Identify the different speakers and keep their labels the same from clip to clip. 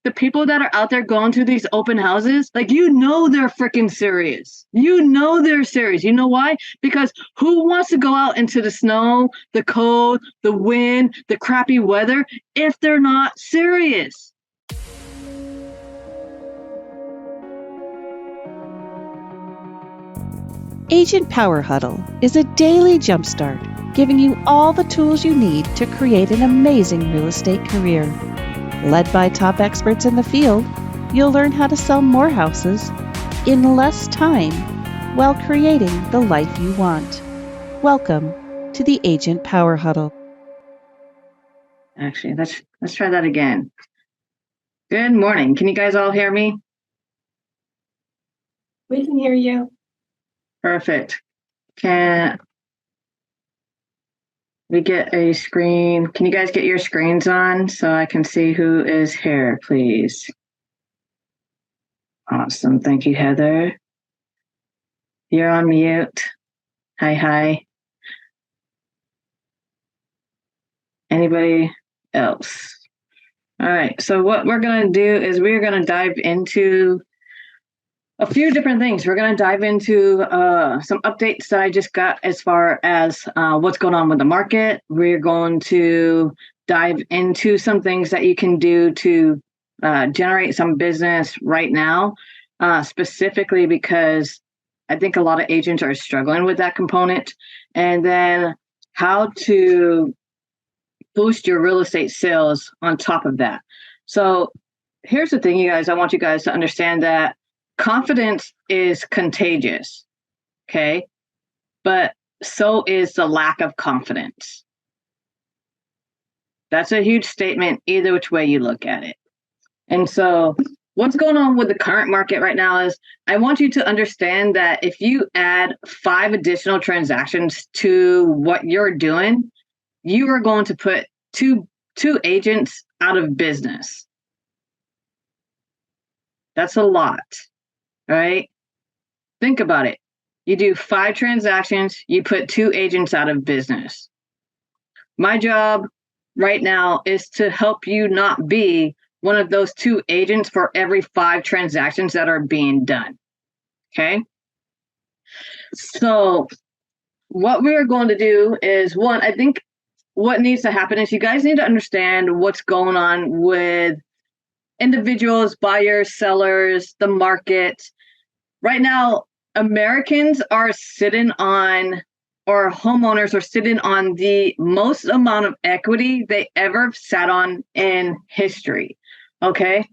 Speaker 1: the people that are out there going to these open houses, like, you know, they're freaking serious. You know, they're serious. You know why? Because who wants to go out into the snow, the cold, the wind, the crappy weather if they're not serious?
Speaker 2: Agent Power Huddle is a daily jumpstart, giving you all the tools you need to create an amazing real estate career. Led by top experts in the field, you'll learn how to sell more houses in less time while creating the life you want. Welcome to the Agent Power Huddle.
Speaker 1: Actually, let's try that again. Good morning. Can you guys all hear me?
Speaker 3: We can hear you.
Speaker 1: Perfect. Can we get a screen? Can you guys get your screens on so I can see who is here, please? Awesome. Thank you, Heather. You're on mute. Hi. Anybody else? All right. So what we're going to do is we're going to dive into a few different things. We're going to dive into some updates that I just got as far as what's going on with the market. We're going to dive into some things that you can do to generate some business right now, specifically because I think a lot of agents are struggling with that component. And then how to boost your real estate sales on top of that. So here's the thing, you guys. I want you guys to understand that confidence is contagious, okay? But so is the lack of confidence. That's a huge statement, either which way you look at it. And so what's going on with the current market right now is I want you to understand that if you add 5 additional transactions to what you're doing, you are going to put two agents out of business. That's a lot. Right? Think about it. You do 5 transactions, you put 2 agents out of business. My job right now is to help you not be one of those 2 agents for every 5 transactions that are being done. Okay? So what we're going to do is, one, I think what needs to happen is you guys need to understand what's going on with individuals, buyers, sellers, the market. Right now, Americans are sitting on, or homeowners are sitting on the most amount of equity they ever sat on in history, okay?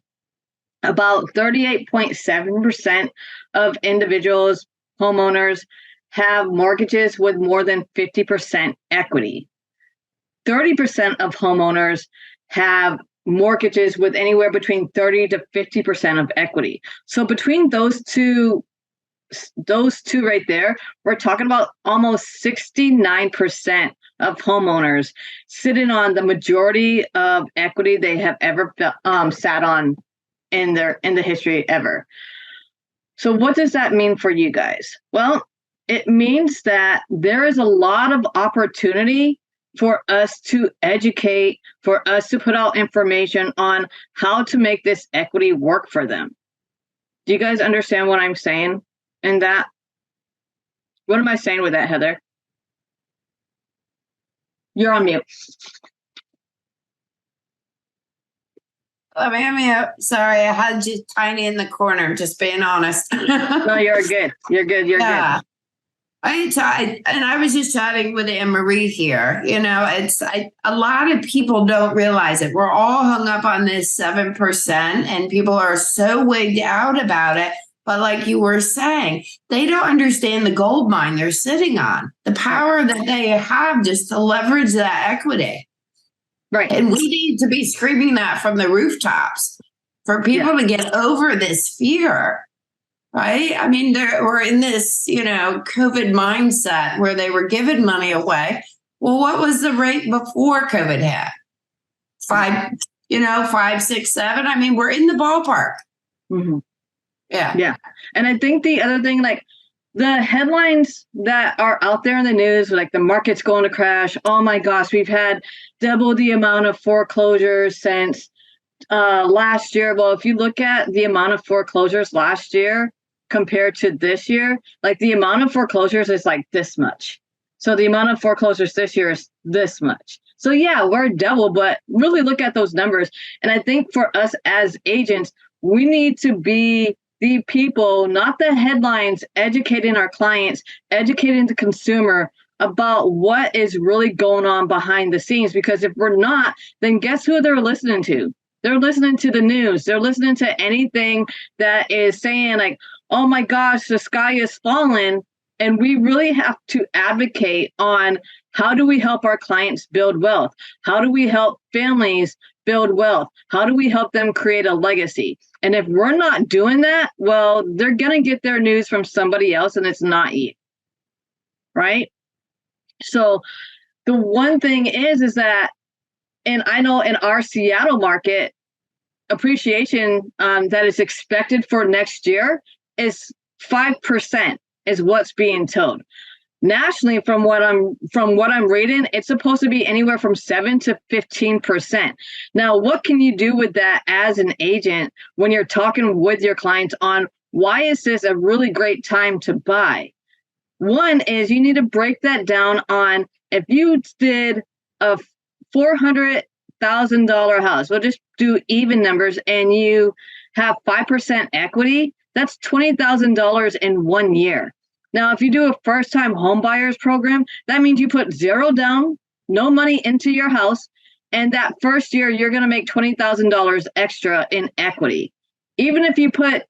Speaker 1: About 38.7% of individuals, homeowners, have mortgages with more than 50% equity. 30% of homeowners have mortgages with anywhere between 30 to 50% of equity. So between those two right there, we're talking about almost 69% of homeowners sitting on the majority of equity they have ever sat on in the history ever. So what does that mean for you guys? Well, it means that there is a lot of opportunity for us to educate, for us to put out information on how to make this equity work for them. Do you guys understand what I'm saying in that? What am I saying with that, Heather? You're on mute.
Speaker 3: Let me unmute. Sorry, I had you tiny in the corner, just being honest.
Speaker 1: No, you're good. You're good.
Speaker 3: Good. I was just chatting with Anne Marie here. You know, a lot of people don't realize it. We're all hung up on this 7%, and people are so wigged out about it. But like you were saying, they don't understand the gold mine they're sitting on, the power that they have just to leverage that equity.
Speaker 1: Right.
Speaker 3: And we need to be screaming that from the rooftops for people to get over this fear. Right? I mean, we're in this, COVID mindset where they were giving money away. Well, what was the rate before COVID hit? 5, 6, 7. I mean, we're in the ballpark.
Speaker 1: Mm-hmm.
Speaker 3: Yeah.
Speaker 1: And I think the other thing, like the headlines that are out there in the news, like the market's going to crash. Oh my gosh, we've had double the amount of foreclosures since last year, well, if you look at the amount of foreclosures last year compared to this year, like the amount of foreclosures is like this much. So the amount of foreclosures this year is this much. So yeah, we're double, but really look at those numbers. And I think for us as agents, we need to be the people, not the headlines, educating our clients, educating the consumer about what is really going on behind the scenes. Because if we're not, then guess who they're listening to? They're listening to the news. They're listening to anything that is saying like, oh my gosh, the sky is falling. And we really have to advocate on how do we help our clients build wealth? How do we help families build wealth? How do we help them create a legacy? And if we're not doing that, well, they're going to get their news from somebody else and it's not you, right? So the one thing is that, and I know in our Seattle market, appreciation that is expected for next year is 5%. Is what's being told. Nationally, from what I'm reading, it's supposed to be anywhere from 7 to 15%. Now, what can you do with that as an agent when you're talking with your clients on why is this a really great time to buy? One is you need to break that down on if you did a $400,000 house, we'll just do even numbers, and you have 5% equity, that's $20,000 in 1 year. Now, if you do a first-time home buyers program, that means you put zero down, no money into your house, and that first year you're going to make $20,000 extra in equity. Even if you put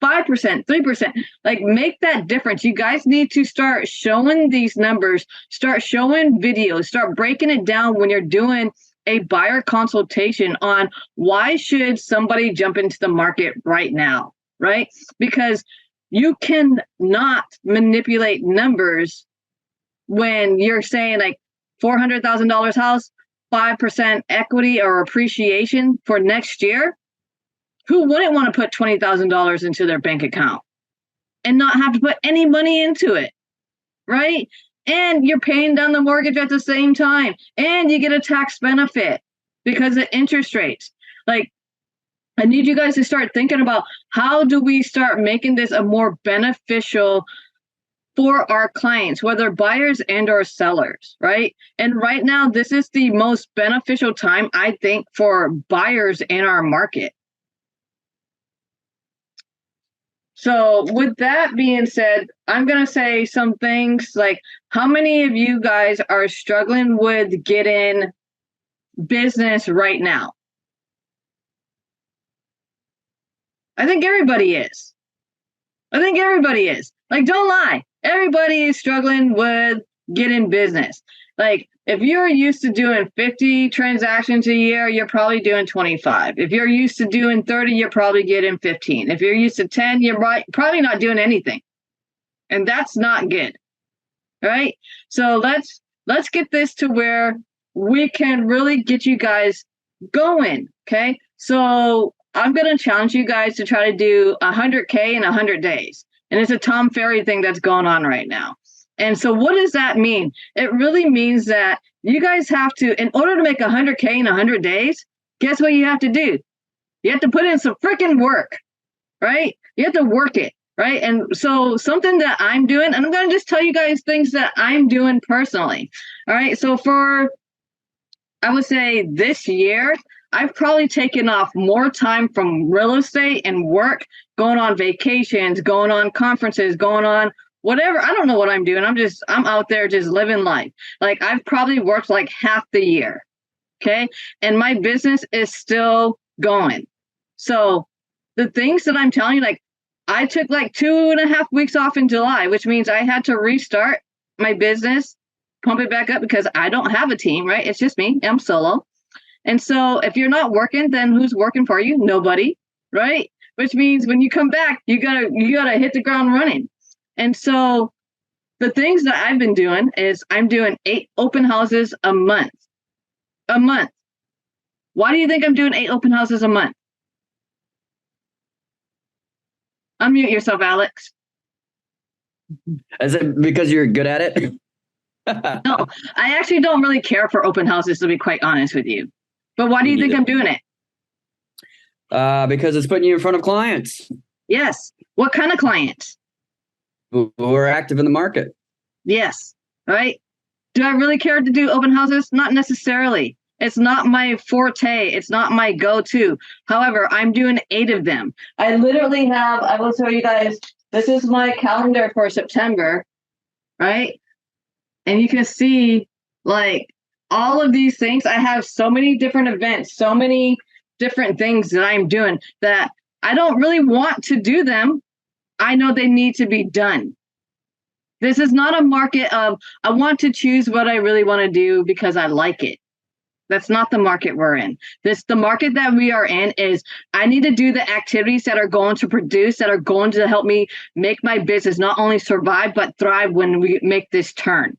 Speaker 1: 5%, 3%, like make that difference. You guys need to start showing these numbers, start showing videos, start breaking it down when you're doing a buyer consultation on why should somebody jump into the market right now, right? Because you cannot manipulate numbers when you're saying like $400,000 house, 5% equity or appreciation for next year. Who wouldn't want to put $20,000 into their bank account and not have to put any money into it, right? And you're paying down the mortgage at the same time, and you get a tax benefit because of interest rates. Like, I need you guys to start thinking about how do we start making this a more beneficial for our clients, whether buyers and or sellers, right? And right now, this is the most beneficial time, I think, for buyers in our market. So with that being said, I'm going to say some things like, how many of you guys are struggling with getting business right now? I think everybody is. Like, don't lie. Everybody is struggling with getting business. Like, if you're used to doing 50 transactions a year, you're probably doing 25. If you're used to doing 30, you're probably getting 15. If you're used to 10, you're probably not doing anything. And that's not good. Right? So let's get this to where we can really get you guys going. Okay? So I'm going to challenge you guys to try to do 100K in 100 days. And it's a Tom Ferry thing that's going on right now. And so what does that mean? It really means that you guys have to, in order to make 100K in 100 days, guess what you have to do? You have to put in some freaking work, right? You have to work it, right? And so something that I'm doing, and I'm going to just tell you guys things that I'm doing personally. All right. So I would say this year, I've probably taken off more time from real estate and work, going on vacations, going on conferences, going on whatever. I don't know what I'm doing. I'm out there just living life. Like, I've probably worked like half the year. Okay. And my business is still going. So the things that I'm telling you, like, I took like 2.5 weeks off in July, which means I had to restart my business, pump it back up because I don't have a team, right? It's just me. I'm solo. And so if you're not working, then who's working for you? Nobody, right? Which means when you come back, you gotta hit the ground running. And so the things that I've been doing is I'm doing 8 open houses a month. Why do you think I'm doing 8 open houses a month? Unmute yourself, Alex.
Speaker 4: Is it because you're good at it?
Speaker 1: No, I actually don't really care for open houses, to be quite honest with you. But why do you think I'm doing it?
Speaker 4: Because it's putting you in front of clients
Speaker 1: Yes. What kind of clients?
Speaker 4: who are active in the market.
Speaker 1: Yes. Right. Do I really care to do open houses? Not necessarily. It's not my forte. It's not my go-to. However, I'm doing 8 of them. I literally have, I will show you guys, this is my calendar for September, right? And you can see like all of these things. I have so many different events, so many different things that I'm doing that I don't really want to do them. I know they need to be done. This is not a market of, I want to choose what I really want to do because I like it. That's not the market we're in. The market that we are in is, I need to do the activities that are going to produce, that are going to help me make my business not only survive, but thrive when we make this turn.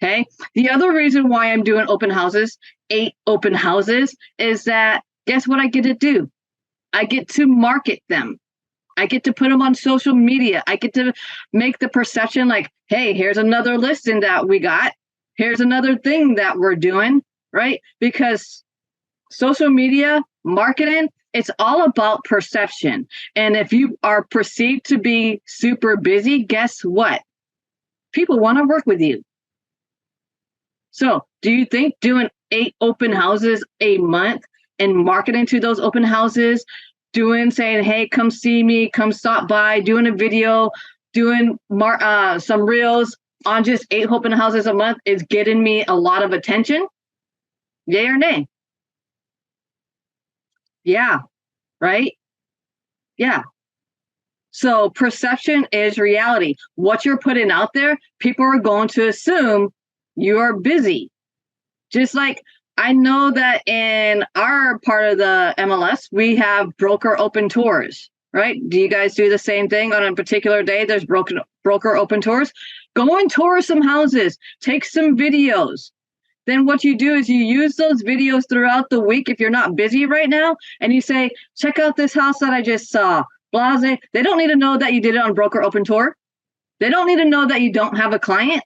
Speaker 1: Okay. The other reason why I'm doing open houses, 8 open houses, is that guess what I get to do? I get to market them. I get to put them on social media. I get to make the perception like, hey, here's another listing that we got. Here's another thing that we're doing, right? Because social media marketing, it's all about perception. And if you are perceived to be super busy, guess what? People want to work with you. So do you think doing 8 open houses a month and marketing to those open houses, saying, hey, come see me, come stop by, doing a video, doing some reels on just 8 open houses a month is getting me a lot of attention? Yay or nay? Yeah, right? Yeah. So perception is reality. What you're putting out there, people are going to assume you are busy. Just like I know that in our part of the MLS, we have broker open tours, right? Do you guys do the same thing on a particular day? There's broker open tours. Go and tour some houses, take some videos. Then what you do is you use those videos throughout the week if you're not busy right now, and you say, check out this house that I just saw. Blase. They don't need to know that you did it on broker open tour. They don't need to know that you don't have a client.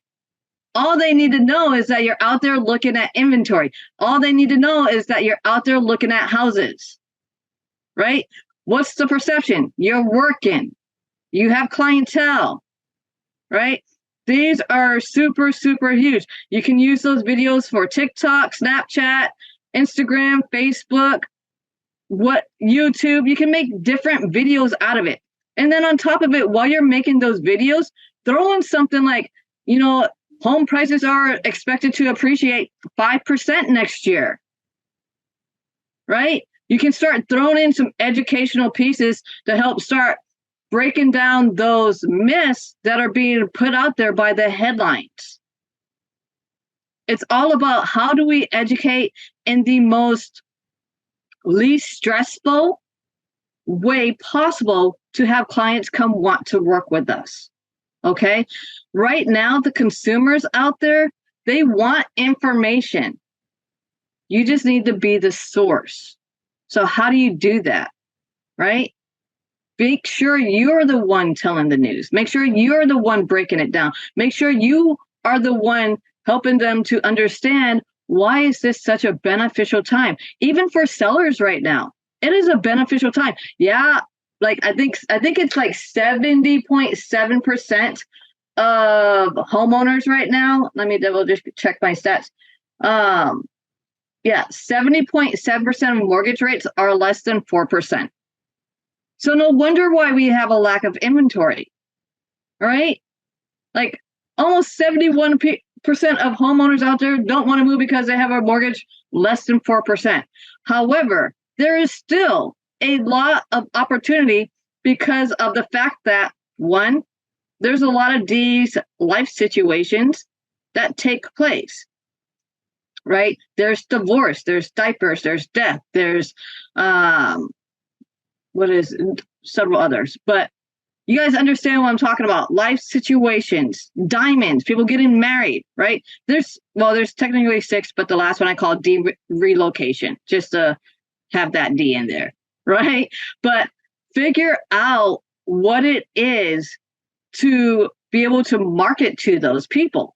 Speaker 1: All they need to know is that you're out there looking at inventory. All they need to know is that you're out there looking at houses, right? What's the perception? You're working. You have clientele, right? These are super, super huge. You can use those videos for TikTok, Snapchat, Instagram, Facebook, YouTube. You can make different videos out of it. And then on top of it, while you're making those videos, throw in something like, home prices are expected to appreciate 5% next year, right? You can start throwing in some educational pieces to help start breaking down those myths that are being put out there by the headlines. It's all about how do we educate in the least stressful way possible to have clients come want to work with us. Okay. Right now, the consumers out there, they want information. You just need to be the source. So how do you do that? Right? Make sure you're the one telling the news. Make sure you're the one breaking it down. Make sure you are the one helping them to understand, why is this such a beneficial time? Even for sellers right now, it is a beneficial time. Yeah. Like I think it's like 70.7% of homeowners right now. Let me just check my stats. 70.7% of mortgage rates are less than 4%. So no wonder why we have a lack of inventory, right? Like almost 71% of homeowners out there don't want to move because they have a mortgage less than 4%. However, there is still a lot of opportunity because of the fact that, one, there's a lot of these life situations that take place, right? There's divorce, there's diapers, there's death, there's several others. But you guys understand what I'm talking about. Life situations, diamonds, people getting married, right? There's technically 6, but the last one I call relocation, just to have that D in there, right? But figure out what it is to be able to market to those people.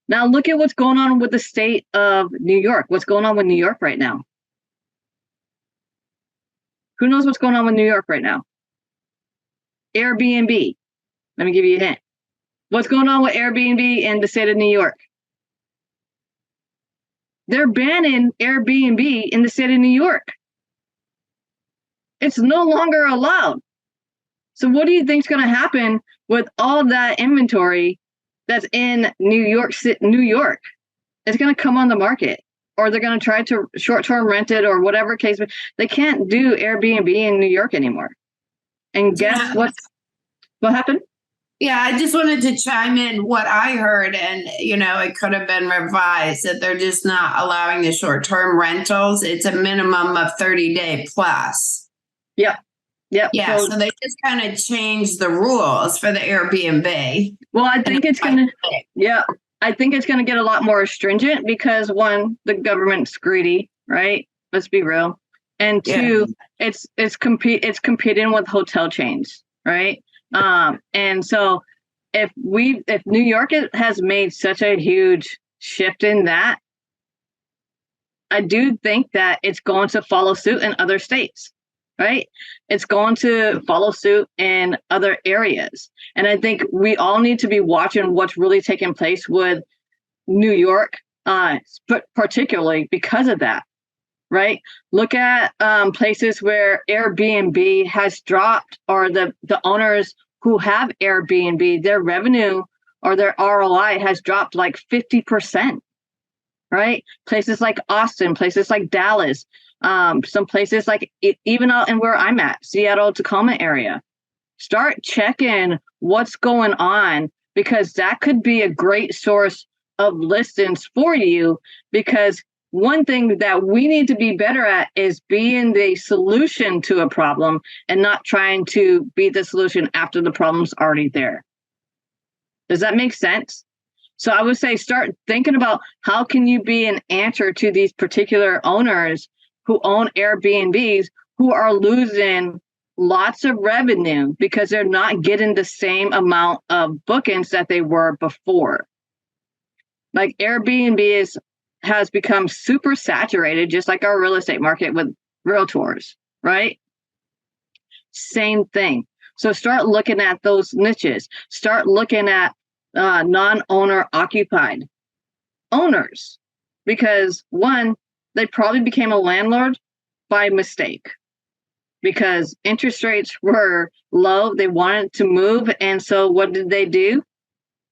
Speaker 1: Now look at what's going on with the state of New York. What's going on with New York right now? Who knows what's going on with New York right now? Airbnb. Let me give you a hint. What's going on with Airbnb in the state of New York? They're banning Airbnb in the state of New York. It's no longer allowed. So what do you think is going to happen with all that inventory that's in New York? It's going to come on the market, or they're going to try to short-term rent it, or whatever case. They can't do Airbnb in New York anymore. And guess what happened?
Speaker 3: Yeah, I just wanted to chime in what I heard, and it could have been revised, that they're just not allowing the short-term rentals. It's a minimum of 30-day plus.
Speaker 1: Yep.
Speaker 3: Yeah, so they just kind of changed the rules for the Airbnb.
Speaker 1: Well, I think it's gonna get a lot more stringent because, one, the government's greedy, right? Let's be real. And two, it's competing with hotel chains, right? And so if New York has made such a huge shift in that, I do think that it's going to follow suit in other states, right? It's going to follow suit in other areas. And I think we all need to be watching what's really taking place with New York, but particularly because of that, right? Look at places where Airbnb has dropped, or the owners who have Airbnb, their revenue or their ROI has dropped like 50%, right? Places like Austin, places like Dallas, some places like even out in where I'm at, Seattle, Tacoma area. Start checking what's going on, because that could be a great source of listings for you. Because one thing that we need to be better at is being the solution to a problem and not trying to be the solution after the problem's already there. Does that make sense? So I would say start thinking about how can you be an answer to these particular owners who own Airbnbs, who are losing lots of revenue because they're not getting the same amount of bookings that they were before. Like Airbnb has become super saturated, just like our real estate market with realtors, right? Same thing. So start looking at those niches. Start looking at non-owner occupied owners, because one, they probably became a landlord by mistake because interest rates were low. They wanted to move. And so what did they do?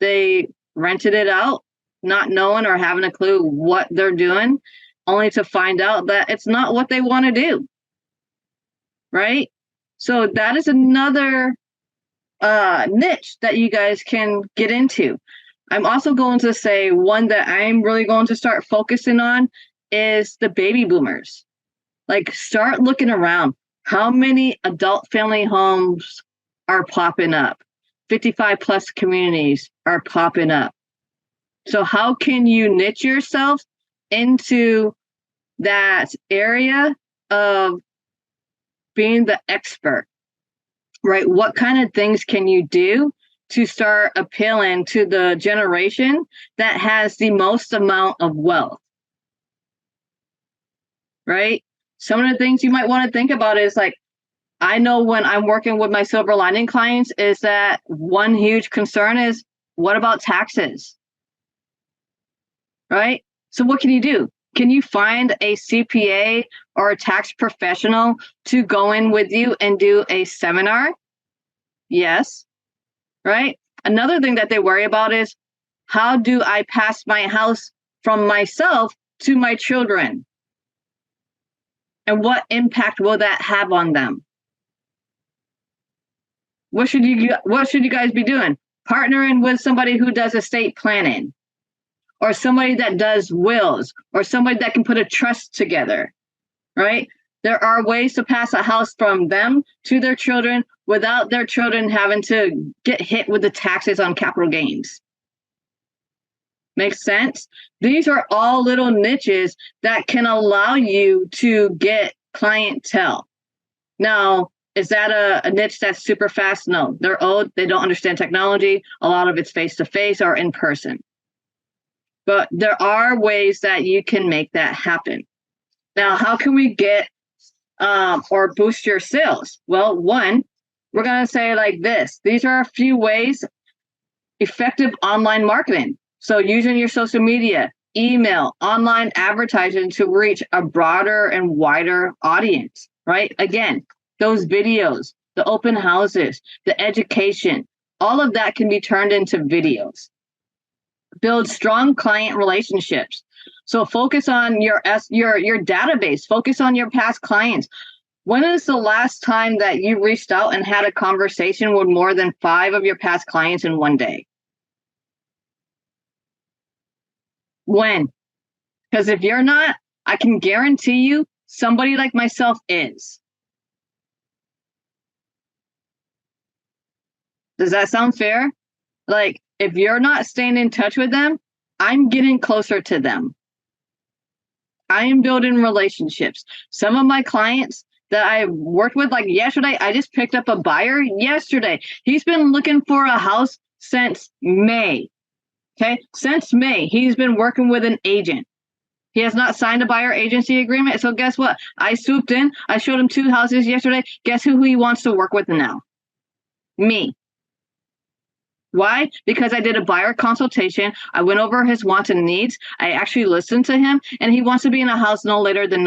Speaker 1: They rented it out, not knowing or having a clue what they're doing, only to find out that it's not what they want to do, right? So that is another niche that you guys can get into. I'm also going to say one that I'm really going to start focusing on is the baby boomers. Like, start looking around. How many adult family homes are popping up? 55 plus communities are popping up. So how can you niche yourself into that area of being the expert, right? What kind of things can you do to start appealing to the generation that has the most amount of wealth, right? Some of the things you might want to think about is, like, I know when I'm working with my silver lining clients is that one huge concern is, what about taxes? Right? So what can you do? Can you find a CPA or a tax professional to go in with you and do a seminar? Yes. Right? Another thing that they worry about is, how do I pass my house from myself to my children? And what impact will that have on them? What should you guys be doing? Partnering with somebody who does estate planning, or somebody that does wills, or somebody that can put a trust together, right? There are ways to pass a house from them to their children without their children having to get hit with the taxes on capital gains. Makes sense? These are all little niches that can allow you to get clientele. Now, is that a niche that's super fast? No, they're old. They don't understand technology. A lot of it's face-to-face or in person. But there are ways that you can make that happen. Now, how can we get or boost your sales? Well, one, we're going to say like this. These are a few ways effective online marketing. So using your social media, email, online advertising to reach a broader and wider audience, right? Again, those videos, the open houses, the education, all of that can be turned into videos. Build strong client relationships. So focus on your database, focus on your past clients. When is the last time that you reached out and had a conversation with more than 5 of your past clients in one day? When? Because if you're not, I can guarantee you somebody like myself is. Does that sound fair? Like, if you're not staying in touch with them, I'm getting closer to them. I am building relationships. Some of my clients that I worked with, like yesterday, I just picked up a buyer yesterday. He's been looking for a house since May. Okay, since May, he's been working with an agent. He has not signed a buyer agency agreement. So guess what? I swooped in. I showed him 2 houses yesterday. Guess who he wants to work with now? Me. Why? Because I did a buyer consultation. I went over his wants and needs. I actually listened to him, and he wants to be in a house no later than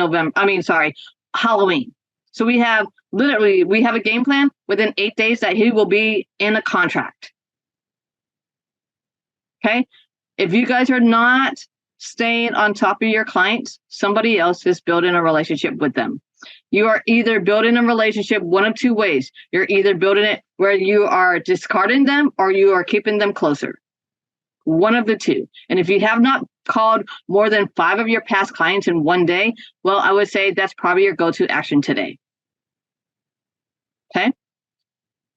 Speaker 1: Halloween. So we have a game plan within 8 days that he will be in a contract. Okay. If you guys are not staying on top of your clients, somebody else is building a relationship with them. You are either building a relationship one of 2 ways. You're either building it where you are discarding them or you are keeping them closer. One of the 2. And if you have not called more than 5 of your past clients in one day, well, I would say that's probably your go-to action today. Okay.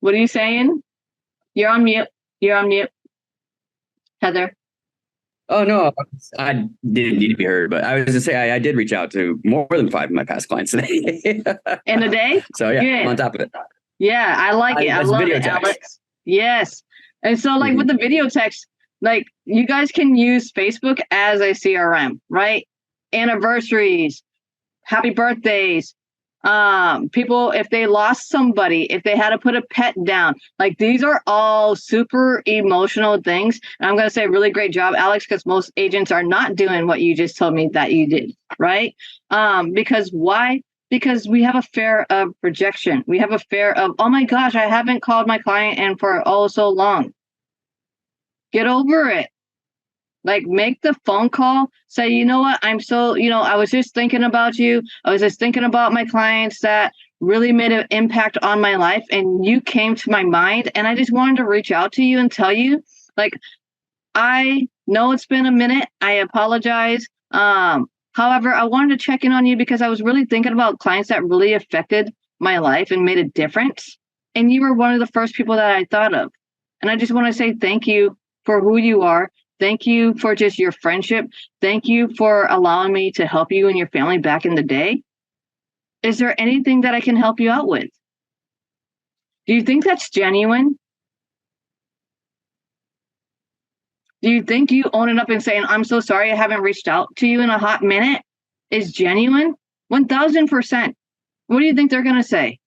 Speaker 1: What are you saying? You're on mute. You're on mute. Heather.
Speaker 4: Oh, no, I didn't need to be heard, but I was just saying I did reach out to more than 5 of my past clients today.
Speaker 1: In a day?
Speaker 4: So, yeah,
Speaker 1: Good.
Speaker 4: I'm on top of it.
Speaker 1: Yeah, I like it. I love it, Alex. Yes. And so, like, with the video text, like, you guys can use Facebook as a CRM, right? Anniversaries, happy birthdays, people, if they lost somebody, if they had to put a pet down, like, these are all super emotional things. And I'm going to say really great job, Alex, because most agents are not doing what you just told me that you did, right? Because why? Because we have a fear of rejection. We have a fear of, oh my gosh, I haven't called my client in for so long. Get over it. Like, make the phone call, say, you know what, I was just thinking about you. I was just thinking about my clients that really made an impact on my life, and you came to my mind, and I just wanted to reach out to you and tell you, like, I know it's been a minute. I apologize. However, I wanted to check in on you because I was really thinking about clients that really affected my life and made a difference. And you were one of the first people that I thought of. And I just want to say thank you for who you are. Thank you for just your friendship. Thank you for allowing me to help you and your family back in the day. Is there anything that I can help you out with? Do you think that's genuine? Do you think you owning up and saying, I'm so sorry I haven't reached out to you in a hot minute is genuine? 1000%. What do you think they're going to say?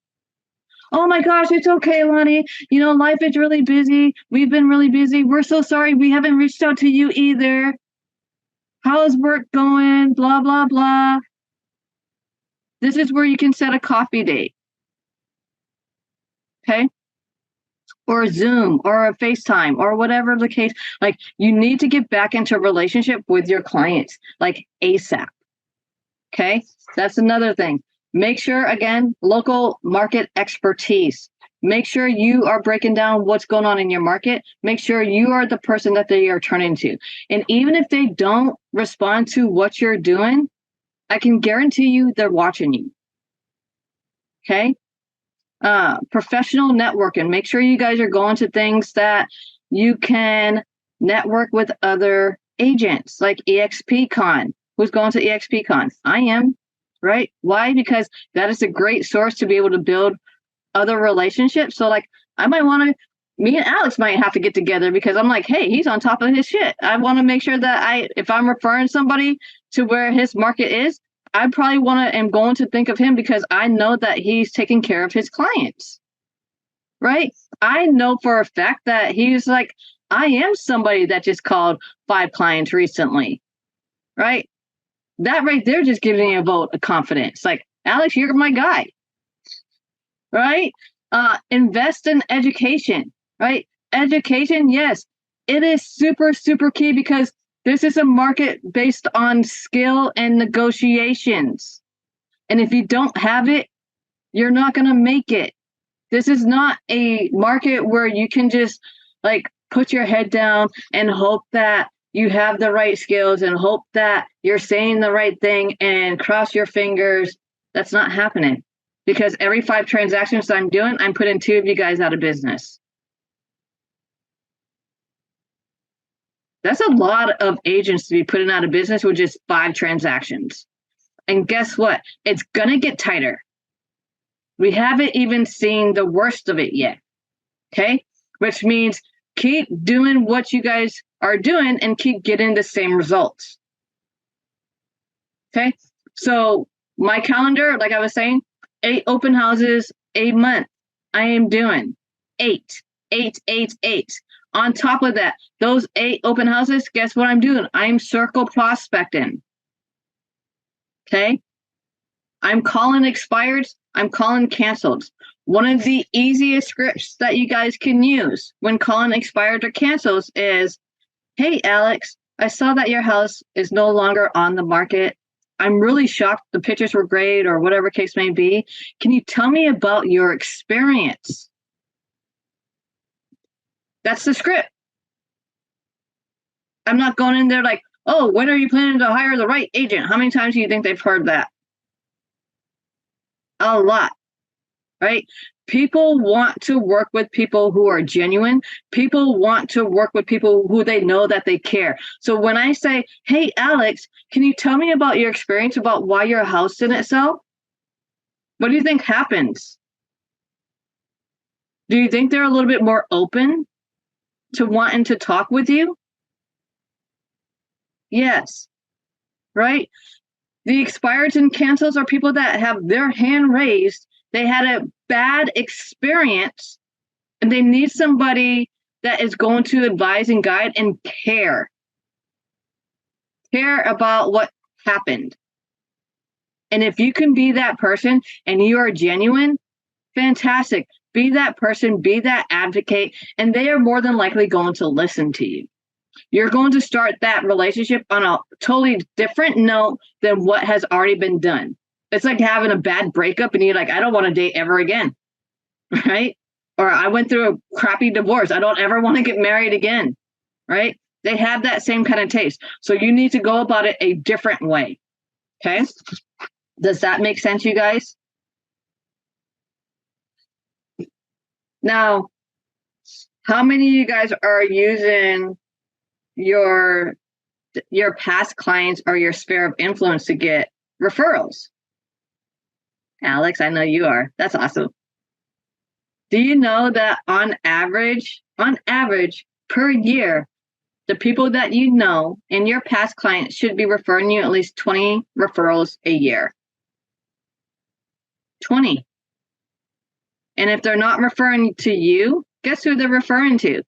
Speaker 1: Oh my gosh, it's okay, Lani. Life is really busy. We've been really busy. We're so sorry we haven't reached out to you either. How's work going? Blah, blah, blah. This is where you can set a coffee date. Okay? Or a Zoom or a FaceTime or whatever the case. Like, you need to get back into a relationship with your clients, like ASAP. Okay? That's another thing. Make sure, again, local market expertise. Make sure you are breaking down what's going on in your market. Make sure you are the person that they are turning to. And even if they don't respond to what you're doing, I can guarantee you they're watching you. Okay? Professional networking. Make sure you guys are going to things that you can network with other agents, like EXPCon. Who's going to EXPCon? I am. Right? Why? Because that is a great source to be able to build other relationships. So, like, me and Alex might have to get together because I'm like, hey, he's on top of his shit. I want to make sure that if I'm referring somebody to where his market is, I probably am going to think of him because I know that he's taking care of his clients, right? I know for a fact that he's like, I am somebody that just called 5 clients recently, right? That right there just gives me a vote of confidence. Like, Alex, you're my guy, right? Invest in education, right? Education, yes, it is super, super key because this is a market based on skill and negotiations. And if you don't have it, you're not going to make it. This is not a market where you can just like put your head down and hope that you have the right skills and hope that you're saying the right thing and cross your fingers. That's not happening because every 5 transactions I'm doing, I'm putting 2 of you guys out of business. That's a lot of agents to be putting out of business with just 5 transactions. And guess what? It's going to get tighter. We haven't even seen the worst of it yet. Okay? Which means keep doing what you guys are doing and keep getting the same results. Okay? So my calendar, like I was saying, 8 open houses a month. I am doing 8. On top of that, those 8 open houses, guess what I'm doing? I'm circle prospecting. Okay? I'm calling expireds. I'm calling canceled. One of the easiest scripts that you guys can use when calling expired or cancels is, hey, Alex, I saw that your house is no longer on the market. I'm really shocked. The pictures were great or whatever case may be. Can you tell me about your experience? That's the script. I'm not going in there like, oh, when are you planning to hire the right agent? How many times do you think they've heard that? A lot, right? People want to work with people who are genuine. People want to work with people who they know that they care. So when I say, hey, Alex, can you tell me about your experience about why your house didn't sell? What do you think happens? Do you think they're a little bit more open to wanting to talk with you? Yes, right? The expireds and cancels are people that have their hand raised. They had a bad experience and they need somebody that is going to advise and guide and care about what happened. And if you can be that person and you are genuine, fantastic. Be that person, be that advocate, and they are more than likely going to listen to you. You're going to start that relationship on a totally different note than what has already been done. It's like having a bad breakup and you're like, I don't want to date ever again, right? Or I went through a crappy divorce. I don't ever want to get married again, right? They have that same kind of taste. So you need to go about it a different way, okay? Does that make sense, you guys? Now, how many of you guys are using your past clients or your sphere of influence to get referrals? Alex, I know you are. That's awesome. Do you know that on average, per year, the people that you know and your past clients should be referring you at least 20 referrals a year? 20. And if they're not referring to you, guess who they're referring to?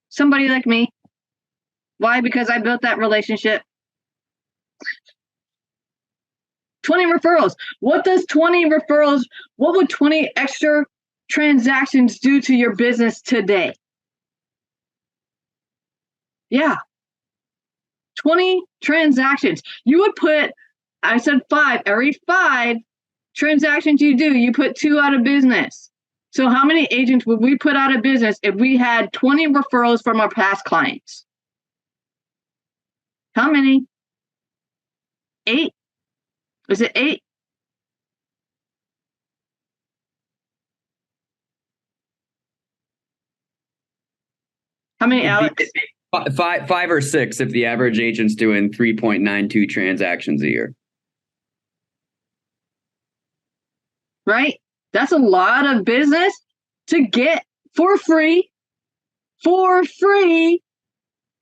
Speaker 1: Somebody like me. Why? Because I built that relationship. 20 referrals. What would 20 extra transactions do to your business today? Yeah. 20 transactions. You would put, I said 5, every 5 transactions you do, you put 2 out of business. So how many agents would we put out of business if we had 20 referrals from our past clients? How many? 8? Is it 8? How many, Alex?
Speaker 4: 5 or 6 if the average agent's doing 3.92 transactions a year.
Speaker 1: Right? That's a lot of business to get for free,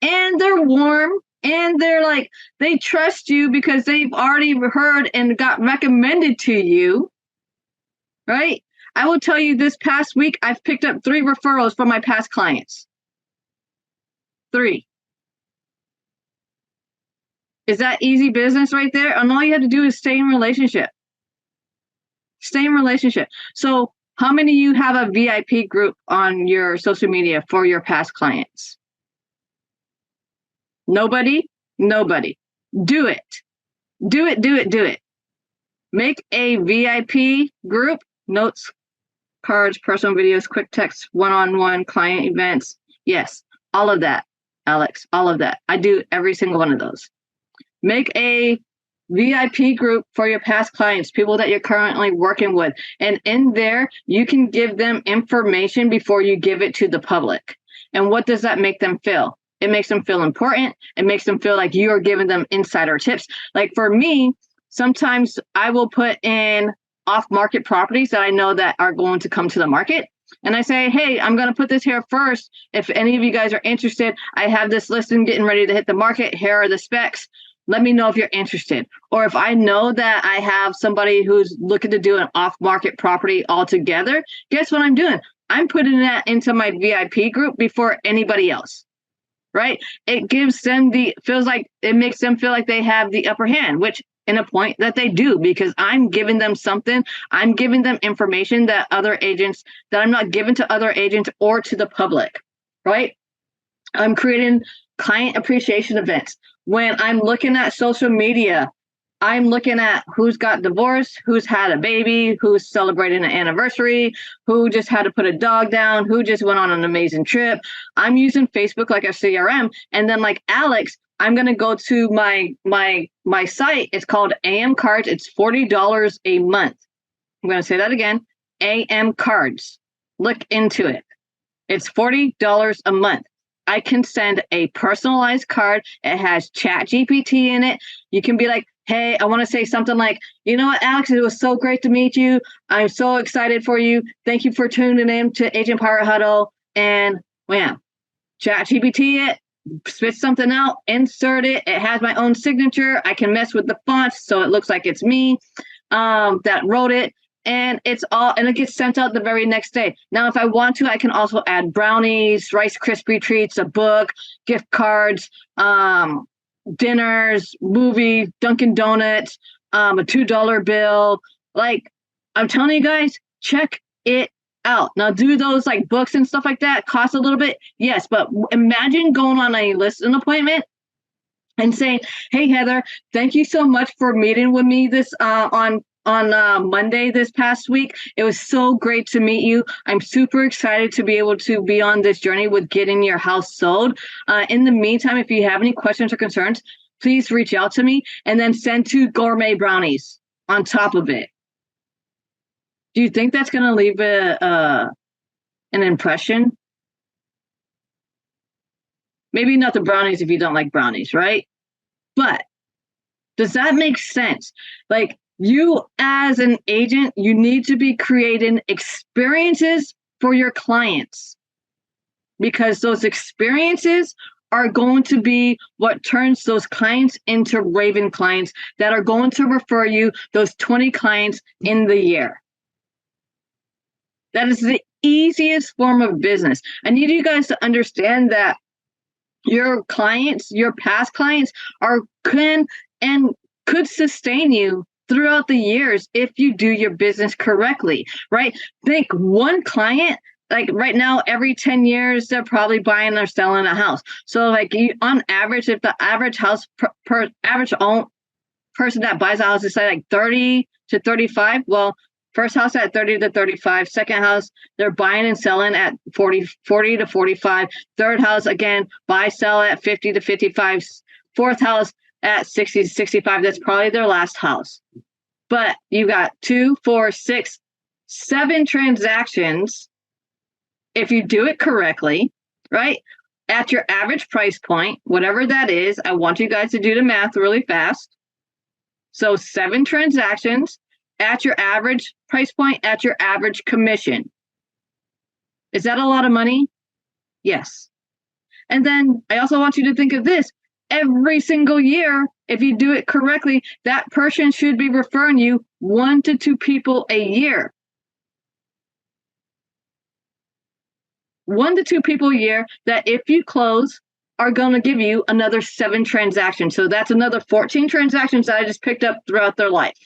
Speaker 1: and they're warm, And they're like, they trust you because they've already heard and got recommended to you, right? I will tell you this past week, I've picked up 3 referrals from my past clients. 3. Is that easy business right there? And all you have to do is stay in relationship. Stay in relationship. So how many of you have a VIP group on your social media for your past clients? Nobody? Nobody. Do it. Do it, do it, do it. Make a VIP group, notes, cards, personal videos, quick text, one-on-one client events. Yes, all of that, Alex, all of that. I do every single one of those. Make a VIP group for your past clients, people that you're currently working with. And in there, you can give them information before you give it to the public. And what does that make them feel? It makes them feel important. It makes them feel like you are giving them insider tips. Like for me, sometimes I will put in off-market properties that I know that are going to come to the market. And I say, hey, I'm going to put this here first. If any of you guys are interested, I have this listing getting ready to hit the market. Here are the specs. Let me know if you're interested. Or if I know that I have somebody who's looking to do an off-market property altogether, guess what I'm doing? I'm putting that into my VIP group before anybody else, right? It gives them it makes them feel like they have the upper hand, which in a point that they do, because I'm giving them something. I'm giving them information that I'm not giving to other agents or to the public, right? I'm creating client appreciation events. When I'm looking at social media, I'm looking at who's got divorced, who's had a baby, who's celebrating an anniversary, who just had to put a dog down, who just went on an amazing trip. I'm using Facebook like a CRM. And then like Alex, I'm going to go to my site. It's called AM Cards. It's $40 a month. I'm going to say that again. AM Cards. Look into it. It's $40 a month. I can send a personalized card. It has Chat GPT in it. You can be like, hey, I want to say something like, you know what, Alex, it was so great to meet you. I'm so excited for you. Thank you for tuning in to Agent Power Huddle. And wham, Chat GPT it, spit something out, insert it. It has my own signature. I can mess with the fonts so it looks like it's me that wrote it. And it gets sent out the very next day. Now, if I want to, I can also add brownies, Rice Krispie treats, a book, gift cards, dinners, movie, Dunkin' Donuts, a $2 bill. Like, I'm telling you guys, check it out. Now, do those like books and stuff like that cost a little bit? Yes, but imagine going on a listing appointment and saying, hey, Heather, thank you so much for meeting with me this on Monday this past week. It was so great to meet you. I'm super excited to be able to be on this journey with getting your house sold. In the meantime, if you have any questions or concerns, please reach out to me, and then send 2 gourmet brownies on top of it. Do you think that's going to leave an impression? Maybe not the brownies if you don't like brownies, right? But does that make sense? Like, you as an agent, you need to be creating experiences for your clients, because those experiences are going to be what turns those clients into raving clients that are going to refer you those 20 clients in the year. That is the easiest form of business. I need you guys to understand that your clients, your past clients, could sustain you throughout the years if you do your business correctly, right? Think one client, like right now, every 10 years, they're probably buying or selling a house. So like on average, if the average house per average person that buys a house is say like 30 to 35, well, first house at 30 to 35, second house, they're buying and selling at 40 to 45, third house, again, buy, sell at 50 to 55, fourth house at 60 to 65, that's probably their last house. But you got 2, 4, 6, 7 transactions if you do it correctly, right? At your average price point, whatever that is, I want you guys to do the math really fast. So 7 transactions at your average price point, at your average commission. Is that a lot of money? Yes. And then I also want you to think of this. every single year, if you do it correctly, that person should be referring you 1 to 2 people a year. 1 to 2 people a year that if you close are going to give you another 7 transactions. So that's another 14 transactions that I just picked up throughout their life.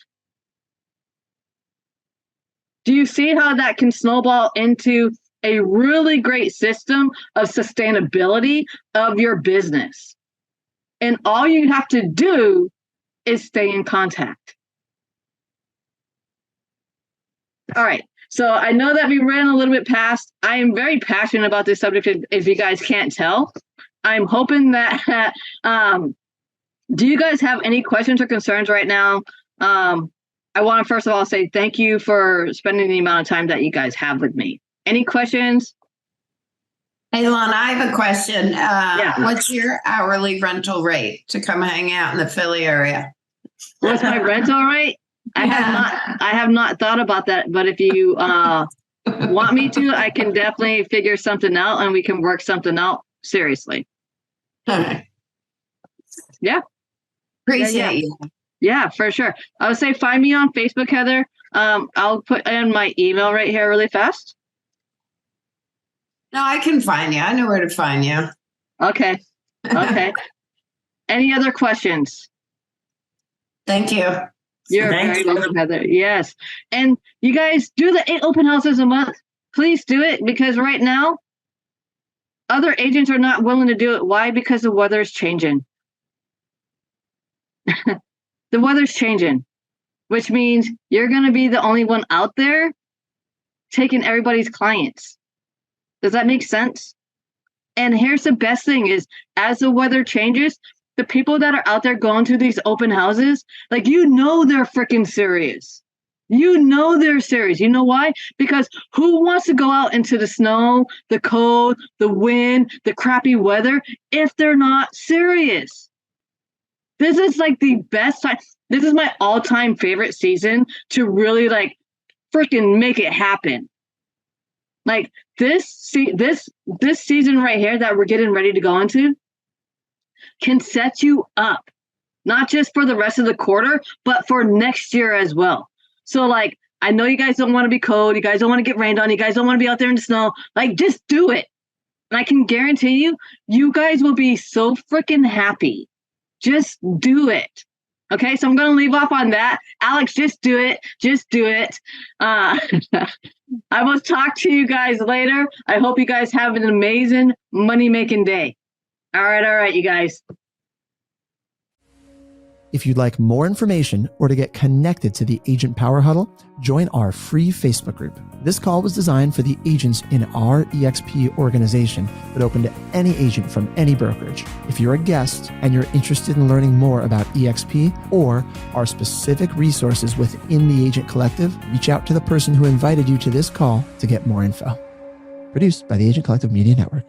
Speaker 1: Do you see how that can snowball into a really great system of sustainability of your business? And all you have to do is stay in contact. All right. So I know that we ran a little bit past. I am very passionate about this subject, if you guys can't tell. I'm hoping that, do you guys have any questions or concerns right now? I want to first of all say thank you for spending the amount of time that you guys have with me. Any questions?
Speaker 3: Hey, Lon, I have a question.
Speaker 1: Yeah.
Speaker 3: What's your hourly rental rate to come hang out in the Philly area?
Speaker 1: What's my rental rate? I have not thought about that, but if you want me to, I can definitely figure something out and we can work something out seriously.
Speaker 3: Okay.
Speaker 1: Yeah.
Speaker 3: Appreciate you.
Speaker 1: Yeah, for sure. I would say find me on Facebook, Heather. I'll put in my email right here really fast.
Speaker 3: No, I can find you. I know where to find you.
Speaker 1: Okay. Any other questions?
Speaker 3: Thank you.
Speaker 1: You're very welcome, Heather. Yes. And you guys do the 8 open houses a month. Please do it, because right now, other agents are not willing to do it. Why? Because the weather is changing. The weather's changing, which means you're going to be the only one out there taking everybody's clients. Does that make sense? And here's the best thing is, as the weather changes, the people that are out there going to these open houses, like, they're freaking serious. They're serious. You know why? Because who wants to go out into the snow, the cold, the wind, the crappy weather if they're not serious? This is like the best time. This is my all-time favorite season to really like freaking make it happen. Like this season right here that we're getting ready to go into can set you up, not just for the rest of the quarter, but for next year as well. So like, I know you guys don't want to be cold. You guys don't want to get rained on. You guys don't want to be out there in the snow. Like, just do it. And I can guarantee you, you guys will be so freaking happy. Just do it. Okay, so I'm going to leave off on that. Alex, just do it. Just do it. I will talk to you guys later. I hope you guys have an amazing money-making day. All right, you guys.
Speaker 5: If you'd like more information or to get connected to the Agent Power Huddle, join our free Facebook group. This call was designed for the agents in our EXP organization, but open to any agent from any brokerage. If you're a guest and you're interested in learning more about EXP or our specific resources within the Agent Collective, reach out to the person who invited you to this call to get more info. Produced by the Agent Collective Media Network.